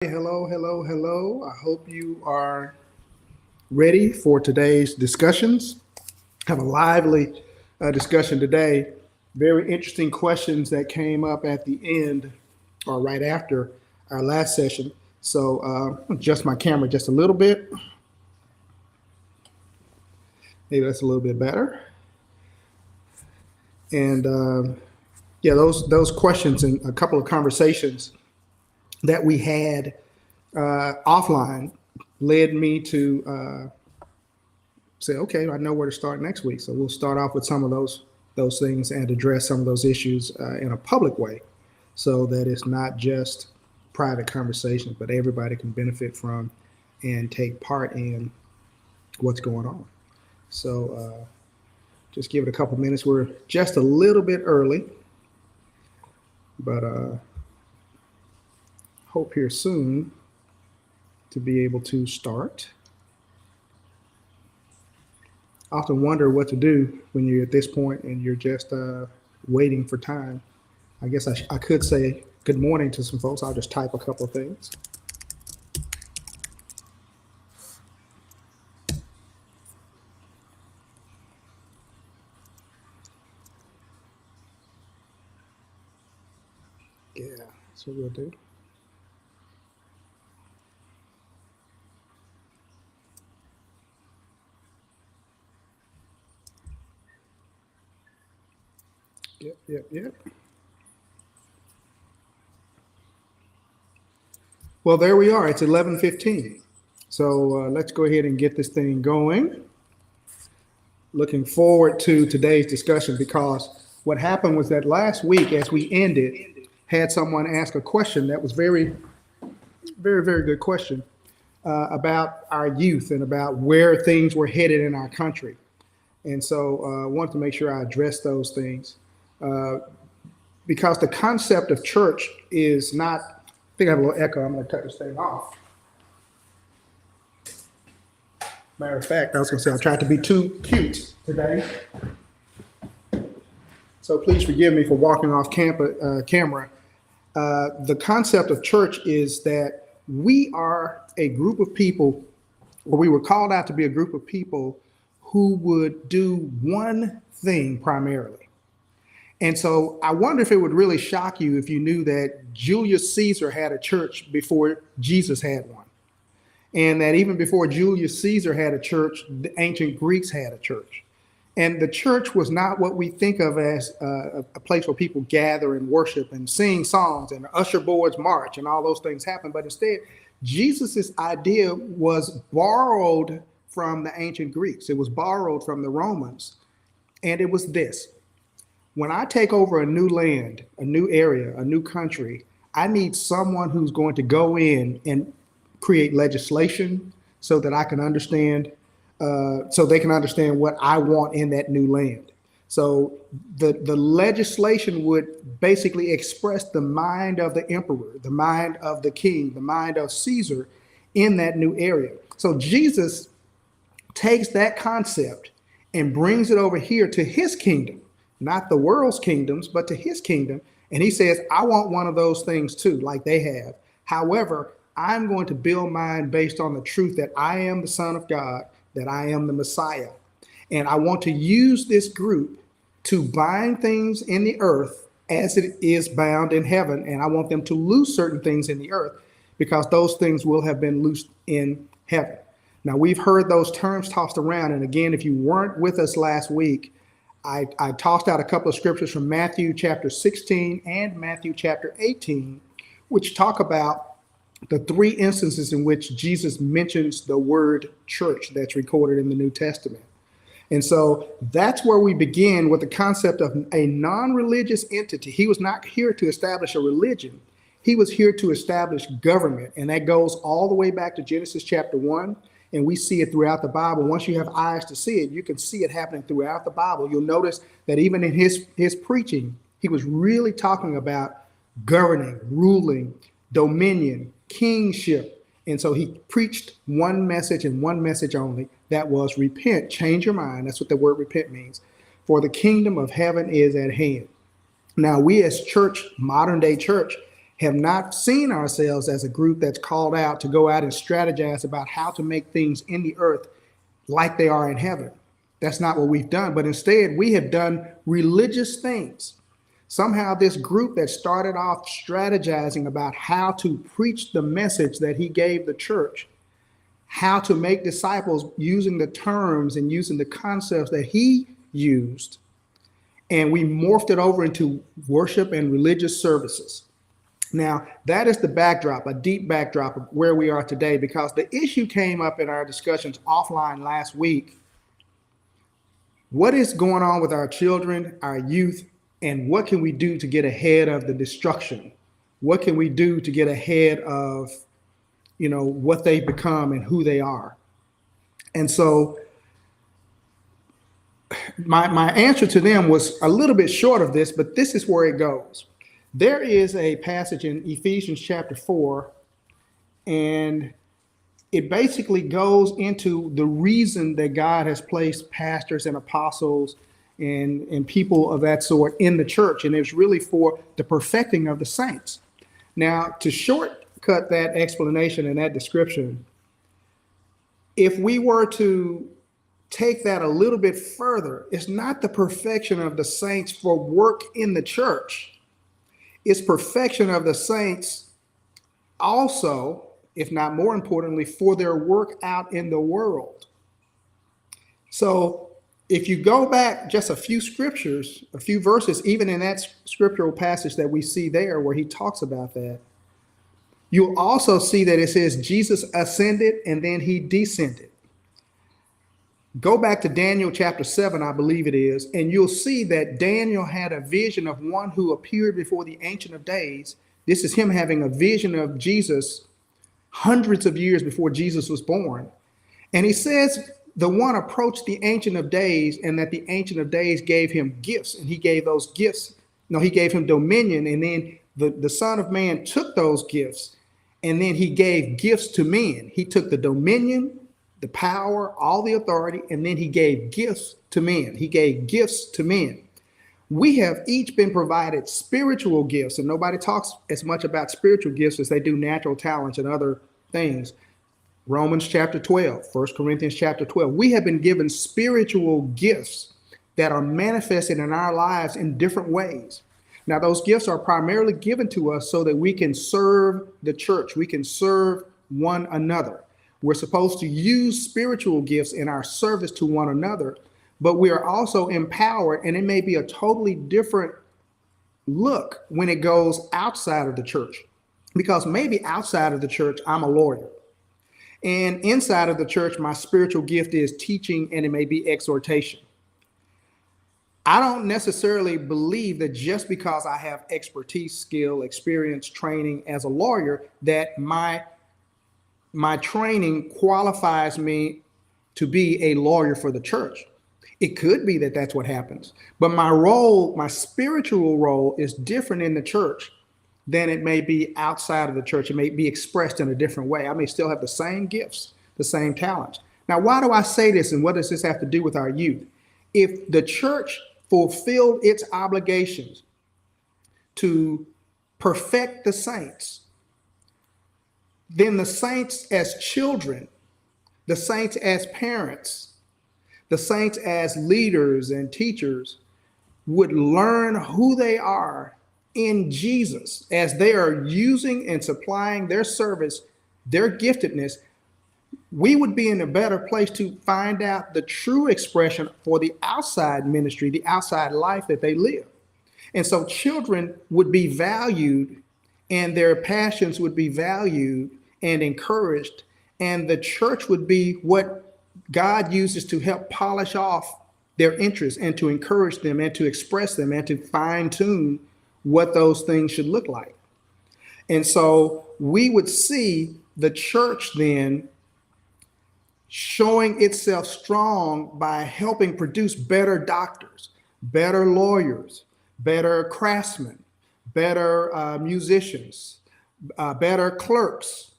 Hello, hello, hello. I hope you are ready for today's discussions. Have a lively discussion today. Very interesting questions that came up at the end or right after our last session. So adjust my camera just a little bit. Maybe that's a little bit better. And yeah, those questions and a couple of conversations that we had offline led me to say, okay, I know where to start next week. So we'll start off with some of those things and address some of those issues in a public way, so that it's not just private conversations, but everybody can benefit from and take part in what's going on. So just give it a couple minutes. We're just a little bit early, but hope here soon to be able to start. I often wonder what to do when you're at this point and you're just waiting for time. I guess I could say good morning to some folks. I'll just type a couple of things. Yeah, that's what we'll do. Yep. Well, there we are. It's 11:15. So let's go ahead and get this thing going. Looking forward to today's discussion, because what happened was that last week, as we ended, had someone ask a question that was very, very, very good question about our youth and about where things were headed in our country. And so I wanted to make sure I addressed those things. Because the concept of church is not, I think I have a little echo. I'm going to cut this thing off. Matter of fact, I was going to say I tried to be too cute today. So please forgive me for walking off camera. The concept of church is that we are a group of people, or we were called out to be a group of people who would do one thing primarily. And so I wonder if it would really shock you if you knew that Julius Caesar had a church before Jesus had one. And that even before Julius Caesar had a church, the ancient Greeks had a church. And the church was not what we think of as a place where people gather and worship and sing songs and usher boards march and all those things happen. But instead, Jesus's idea was borrowed from the ancient Greeks. It was borrowed from the Romans. And it was this: when I take over a new land, a new area, a new country, I need someone who's going to go in and create legislation so that I can understand, so they can understand what I want in that new land. So the legislation would basically express the mind of the emperor, the mind of the king, the mind of Caesar in that new area. So Jesus takes that concept and brings it over here to his kingdom, not the world's kingdoms, but to his kingdom. And he says, I want one of those things too, like they have. However, I'm going to build mine based on the truth that I am the Son of God, that I am the Messiah. And I want to use this group to bind things in the earth as it is bound in heaven. And I want them to loose certain things in the earth, because those things will have been loosed in heaven. Now, we've heard those terms tossed around. And again, if you weren't with us last week, I tossed out a couple of scriptures from Matthew chapter 16 and Matthew chapter 18, which talk about the three instances in which Jesus mentions the word church that's recorded in the New Testament. And so that's where we begin with the concept of a non-religious entity. He was not here to establish a religion. He was here to establish government. And that goes all the way back to Genesis chapter 1. And we see it throughout the Bible. Once you have eyes to see it, you can see it happening throughout the Bible. You'll notice that even in his preaching, he was really talking about governing, ruling, dominion, kingship. And so he preached one message and one message only. That was repent, change your mind. That's what the word repent means. For the kingdom of heaven is at hand. Now, we as church, modern day church, have not seen ourselves as a group that's called out to go out and strategize about how to make things in the earth like they are in heaven. That's not what we've done, but instead we have done religious things. Somehow this group that started off strategizing about how to preach the message that he gave the church, how to make disciples using the terms and using the concepts that he used, and we morphed it over into worship and religious services. Now, that is the backdrop, a deep backdrop of where we are today, because the issue came up in our discussions offline last week. What is going on with our children, our youth, and what can we do to get ahead of the destruction? What can we do to get ahead of, what they've become and who they are? And so my answer to them was a little bit short of this, but this is where it goes. There is a passage in Ephesians chapter 4, and it basically goes into the reason that God has placed pastors and apostles and people of that sort in the church. And it's really for the perfecting of the saints. Now, to shortcut that explanation and that description, if we were to take that a little bit further, it's not the perfection of the saints for work in the church. It's perfection of the saints also, if not more importantly, for their work out in the world. So if you go back just a few scriptures, a few verses, even in that scriptural passage that we see there where he talks about that, you'll also see that it says Jesus ascended and then he descended. Go back to Daniel chapter 7, I believe it is, and you'll see that Daniel had a vision of one who appeared before the Ancient of Days. This is him having a vision of Jesus hundreds of years before Jesus was born. And he says the one approached the Ancient of Days, and that the Ancient of Days gave him gifts, and he gave those gifts. No, he gave him dominion, and then the Son of Man took those gifts, and then he gave gifts to men. He took the dominion, the power, all the authority, and then he gave gifts to men. He gave gifts to men. We have each been provided spiritual gifts, and nobody talks as much about spiritual gifts as they do natural talents and other things. Romans chapter 12, 1 Corinthians chapter 12. We have been given spiritual gifts that are manifested in our lives in different ways. Now, those gifts are primarily given to us so that we can serve the church. We can serve one another. We're supposed to use spiritual gifts in our service to one another, but we are also empowered, and it may be a totally different look when it goes outside of the church, because maybe outside of the church, I'm a lawyer. And inside of the church, my spiritual gift is teaching, and it may be exhortation. I don't necessarily believe that just because I have expertise, skill, experience, training as a lawyer, that my training qualifies me to be a lawyer for the church. It could be that that's what happens. But my role, my spiritual role, is different in the church than it may be outside of the church. It may be expressed in a different way. I may still have the same gifts, the same talents. Now, why do I say this, and what does this have to do with our youth? If the church fulfilled its obligations to perfect the saints, then the saints as children, the saints as parents, the saints as leaders and teachers would learn who they are in Jesus as they are using and supplying their service, their giftedness. We would be in a better place to find out the true expression for the outside ministry, the outside life that they live. And so children would be valued, and their passions would be valued and encouraged, and the church would be what God uses to help polish off their interests and to encourage them and to express them and to fine tune what those things should look like. And so we would see the church then showing itself strong by helping produce better doctors, better lawyers, better craftsmen, better musicians, better clerks,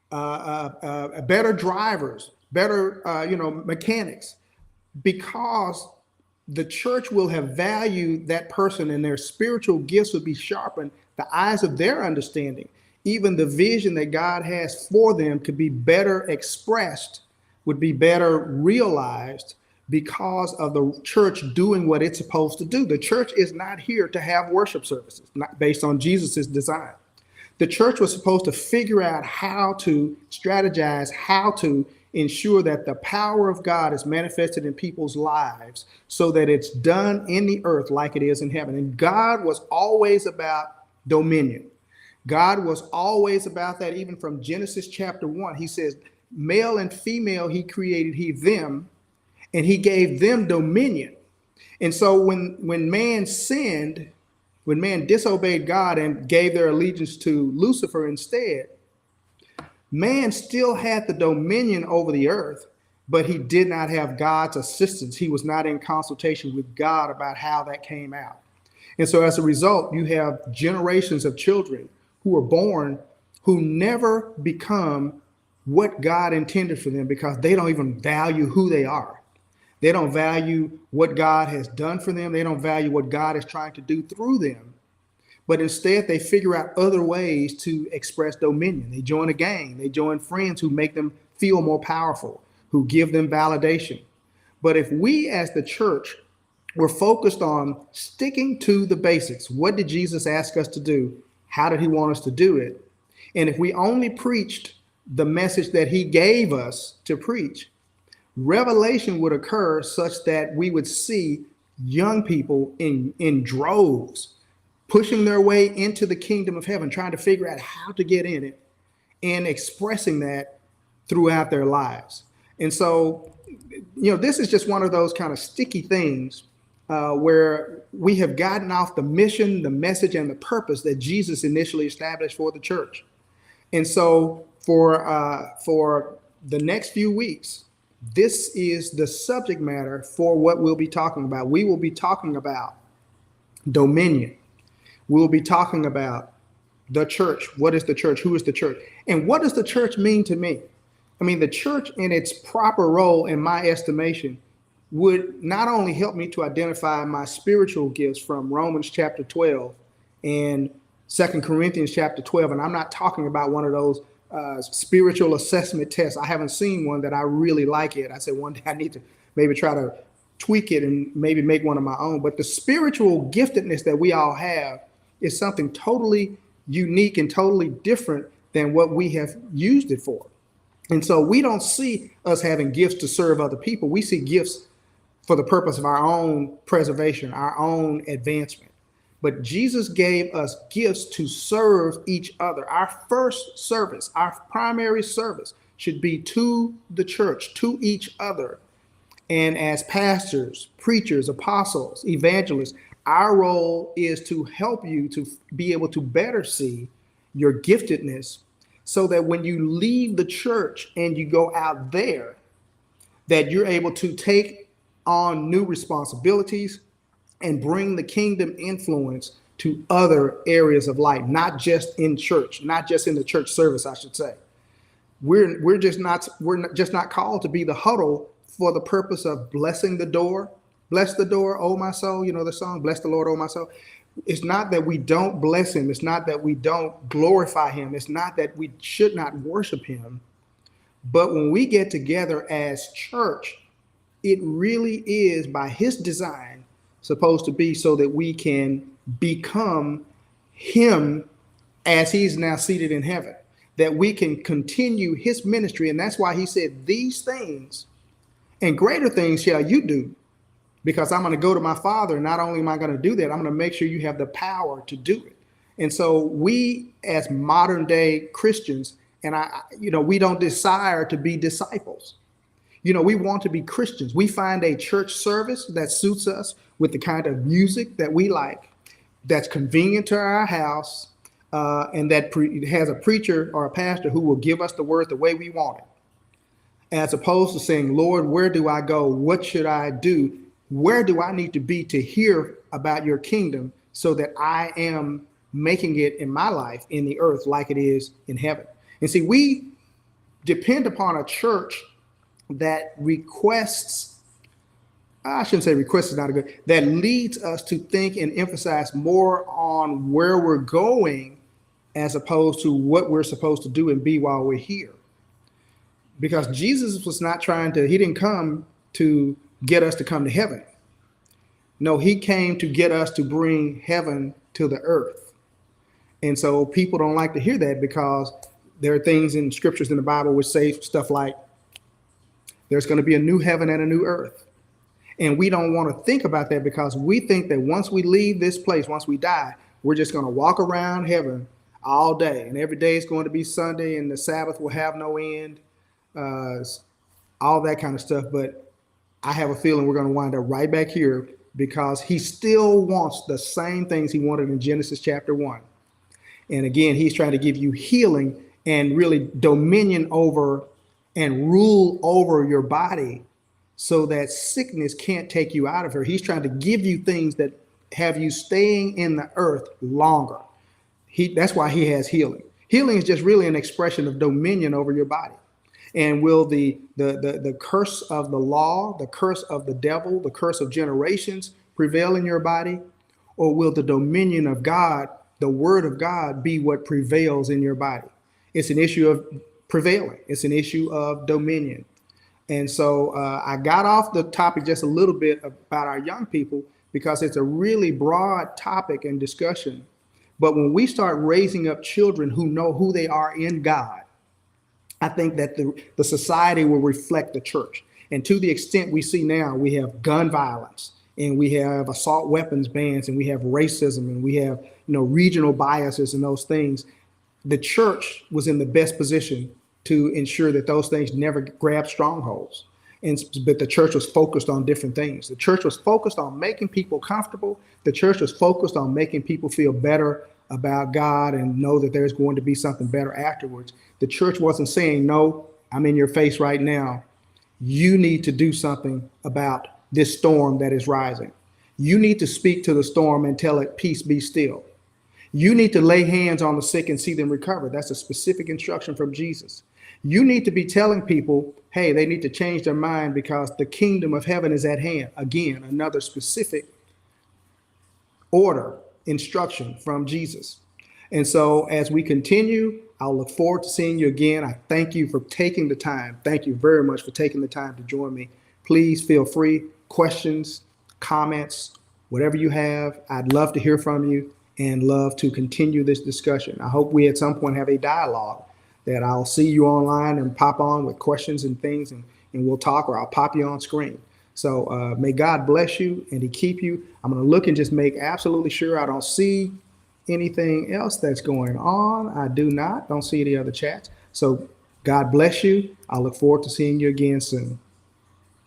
better drivers, better mechanics, because the church will have valued that person and their spiritual gifts will be sharpened the eyes of their understanding, even the vision that God has for them could be better expressed, would be better realized because of the church doing what it's supposed to do. The church is not here to have worship services, not based on Jesus's design. The church was supposed to figure out how to strategize, how to ensure that the power of God is manifested in people's lives so that it's done in the earth like it is in heaven. And God was always about dominion. God was always about that. Even from Genesis chapter 1, he says, male and female, he created he them, and he gave them dominion. And so when man sinned, when man disobeyed God and gave their allegiance to Lucifer instead, man still had the dominion over the earth, but he did not have God's assistance. He was not in consultation with God about how that came out. And so as a result, you have generations of children who are born who never become what God intended for them because they don't even value who they are. They don't value what God has done for them. They don't value what God is trying to do through them. But instead, they figure out other ways to express dominion. They join a gang. They join friends who make them feel more powerful, who give them validation. But if we as the church were focused on sticking to the basics, what did Jesus ask us to do? How did he want us to do it? And if we only preached the message that he gave us to preach, revelation would occur such that we would see young people in droves pushing their way into the kingdom of heaven, trying to figure out how to get in it and expressing that throughout their lives. And so, this is just one of those kind of sticky things where we have gotten off the mission, the message, and the purpose that Jesus initially established for the church. And so for the next few weeks, this is the subject matter for what we'll be talking about. We will be talking about dominion. We'll be talking about the church. What is the church? Who is the church? And what does the church mean to me? I mean, the church in its proper role, in my estimation, would not only help me to identify my spiritual gifts from Romans chapter 12 and 2 Corinthians chapter 12. And I'm not talking about one of those spiritual assessment tests. I haven't seen one that I really like it. I said one day I need to maybe try to tweak it and maybe make one of my own. But the spiritual giftedness that we all have is something totally unique and totally different than what we have used it for. And so we don't see us having gifts to serve other people. We see gifts for the purpose of our own preservation, our own advancement. But Jesus gave us gifts to serve each other. Our first service, our primary service should be to the church, to each other. And as pastors, preachers, apostles, evangelists, our role is to help you to be able to better see your giftedness so that when you leave the church and you go out there, that you're able to take on new responsibilities and bring the kingdom influence to other areas of life, not just in church, not just in the church service, I should say. We're just not called to be the huddle for the purpose of blessing the door. Bless the door, oh my soul. You know the song, bless the Lord, oh my soul. It's not that we don't bless him. It's not that we don't glorify him. It's not that we should not worship him. But when we get together as church, it really is by his design supposed to be so that we can become him as he's now seated in heaven, that we can continue his ministry. And that's why he said, these things and greater things shall you do, because I'm going to go to my Father. Not only am I going to do that, I'm going to make sure you have the power to do it. And so we as modern day Christians, and we don't desire to be disciples. We want to be Christians. We find a church service that suits us with the kind of music that we like, that's convenient to our house, and that has a preacher or a pastor who will give us the word the way we want it, as opposed to saying, Lord, where do I go? What should I do? Where do I need to be to hear about your kingdom so that I am making it in my life in the earth like it is in heaven? And see, we depend upon a church that requests I shouldn't say request is not a good, that leads us to think and emphasize more on where we're going as opposed to what we're supposed to do and be while we're here. Because Jesus was not trying to, he didn't come to get us to come to heaven. No, he came to get us to bring heaven to the earth. And so people don't like to hear that because there are things in scriptures in the Bible which say stuff like, there's going to be a new heaven and a new earth. And we don't want to think about that because we think that once we leave this place, once we die, we're just going to walk around heaven all day. And every day is going to be Sunday and the Sabbath will have no end, all that kind of stuff. But I have a feeling we're going to wind up right back here because he still wants the same things he wanted in Genesis chapter 1. And again, he's trying to give you healing and really dominion over and rule over your body so that sickness can't take you out of her. He's trying to give you things that have you staying in the earth longer. That's why he has healing. Healing is just really an expression of dominion over your body. And will the curse of the law, the curse of the devil, the curse of generations prevail in your body? Or will the dominion of God, the word of God, be what prevails in your body? It's an issue of prevailing. It's an issue of dominion. And so I got off the topic just a little bit about our young people because it's a really broad topic and discussion. But when we start raising up children who know who they are in God, I think that the society will reflect the church. And to the extent we see now, we have gun violence and we have assault weapons bans and we have racism and we have, regional biases and those things. The church was in the best position to ensure that those things never grab strongholds. But the church was focused on different things. The church was focused on making people comfortable. The church was focused on making people feel better about God and know that there's going to be something better afterwards. The church wasn't saying, no, I'm in your face right now. You need to do something about this storm that is rising. You need to speak to the storm and tell it, peace, be still. You need to lay hands on the sick and see them recover. That's a specific instruction from Jesus. You need to be telling people, hey, they need to change their mind because the kingdom of heaven is at hand. Again, another specific order, instruction from Jesus. And so as we continue, I'll look forward to seeing you again. I thank you for taking the time. Thank you very much for taking the time to join me. Please feel free, questions, comments, whatever you have. I'd love to hear from you and love to continue this discussion. I hope we at some point have a dialogue that I'll see you online and pop on with questions and things and we'll talk, or I'll pop you on screen. So may God bless you and he keep you. I'm going to look and just make absolutely sure I don't see anything else that's going on. I don't see any other chats. So God bless you. I look forward to seeing you again soon.